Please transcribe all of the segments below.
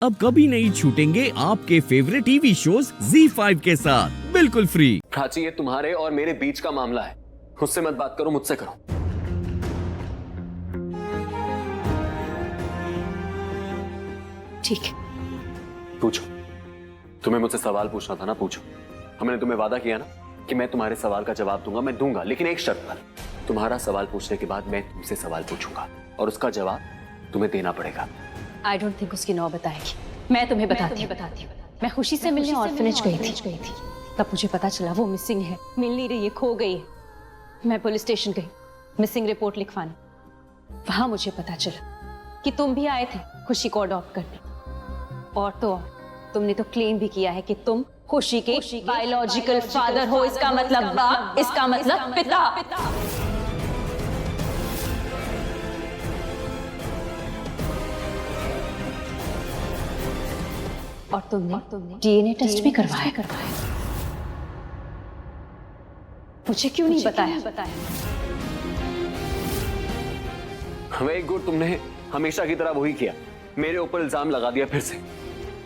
अब कभी नहीं छूटेंगे आपके फेवरेट टीवी शोज ZEE5 के साथ बिल्कुल फ्री। प्राची, ये तुम्हारे और मेरे बीच का मामला है। मुझसे मत बात करो, मुझसे करो। ठीक है। पूछो। तुम्हें मुझसे सवाल पूछना था ना, पूछो। हमने तुम्हें वादा किया ना कि मैं तुम्हारे सवाल का जवाब दूंगा। मैं दूंगा, लेकिन एक शर्त पर। तुम्हारा सवाल पूछने के बाद मैं तुमसे सवाल पूछूंगा और उसका जवाब तुम्हें देना पड़ेगा। आई डोंट थिंक उसकी 9 बताएगी। मैं तुम्हें बताती हूँ। मैं खुशी से मिलने ऑर्फनेज गई थी। तब मुझे पता चला वो मिसिंग है, मिल नहीं रही है, खो गई है। मैं पुलिस स्टेशन गई मिसिंग रिपोर्ट लिखवाने। वहां मुझे पता चला कि तुम भी आए थे खुशी को अडॉप्ट करने। और तो और तुमने तो क्लेम भी किया है कि तुम खुशी के बायोलॉजिकल फादर हो। इसका मतलब बाप, इसका मतलब पिता। और तुमने डीएनए टेस्ट भी करवाया। मुझे क्यों नहीं बताया? वेरी गुड, तुमने हमेशा की तरह वही किया, मेरे ऊपर इल्जाम लगा दिया फिर से।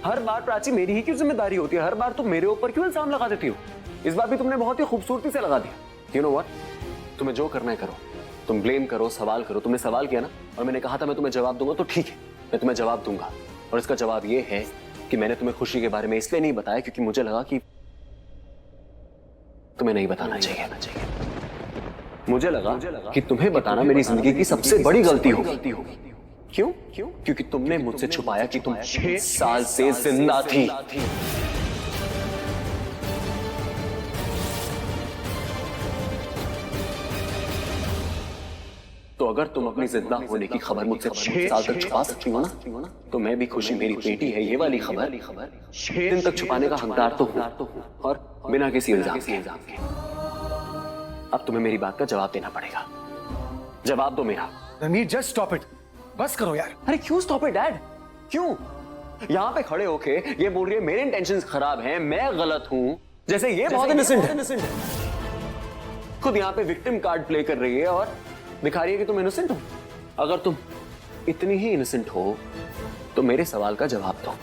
हर बार प्राची मेरी ही क्यों जिम्मेदारी होती है? हर बार तुम मेरे ऊपर क्यों इल्जाम लगा देती हो? इस बार भी तुमने बहुत ही खूबसूरती से लगा दिया। यू नो व्हाट, तुम्हें जो करना है करो। तुम ब्लेम करो, सवाल करो। तुमने सवाल किया ना और मैंने कहा था मैं तुम्हें जवाब दूंगा, तो ठीक है, मैं तुम्हें जवाब दूंगा। और इसका जवाब ये है कि मैंने तुम्हें खुशी के बारे में इसलिए नहीं बताया क्योंकि मुझे लगा कि तुम्हें नहीं बताना चाहिए। मुझे लगा कि तुम्हें बताना मेरी जिंदगी की सबसे बड़ी गलती होगी। क्यों? क्योंकि तुमने मुझसे छुपाया कि तुम 6 साल से जिंदा थी। तो अगर तुम अपनी जिंदा होने की खबर मुझसे 6 साल तक छुपा सकती हो ना, तो मैं भी खुशी मेरी बेटी है ये वाली खबर 6 दिन तक छुपाने का हकदार तो हूं, और बिना किसी इल्जाम के। अब तुम्हें मेरी बात का जवाब देना पड़ेगा। जवाब दो मेरा। Ranveer, just stop it. बस करो यार। अरे क्यों स्टॉप इट डैड? क्यों? यहां पे खड़े होके ये बोल रही है मेरे इंटेंशंस खराब हैं, मैं गलत हूं, जैसे ये बहुत इनोसेंट है। खुद यहां पे विक्टिम कार्ड प्ले कर रही है और दिखा रही है कि तुम इनोसेंट हो। अगर तुम इतनी ही इनोसेंट हो तो मेरे सवाल का जवाब दो।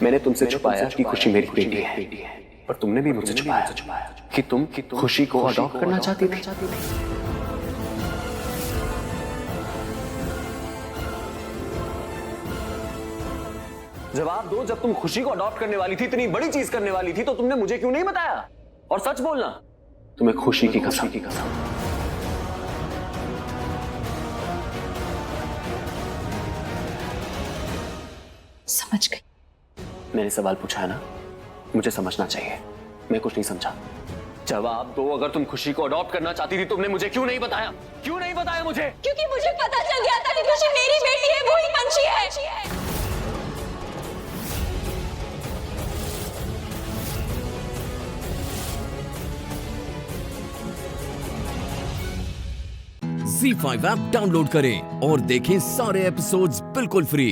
मैंने तुमसे छुपाया कि खुशी मेरी बेटी है, पर तुमने भी मुझसे छुपाया कि तुम खुशी को अडॉप्ट करना चाहती थी। जवाब दो, जब तुम खुशी को अडॉप्ट करने वाली थी, इतनी बड़ी चीज करने वाली थी, तो तुमने मुझे क्यों नहीं बताया? और सच बोलना, तुम्हें खुशी की कसम। समझ गई। मैंने सवाल पूछा है ना, मुझे समझना चाहिए। मैं कुछ नहीं समझा। जवाब दो, अगर तुम खुशी को अडॉप्ट करना चाहती थी, तुमने मुझे क्यों नहीं बताया? क्यों नहीं बताया मुझे? क्योंकि मुझे पता चल गया था कि खुशी मेरी बेटी है, वो ही पंछी है। ZEE5 ऐप डाउनलोड करें और देखें सारे एपिसोड्स बिल्कुल फ्री।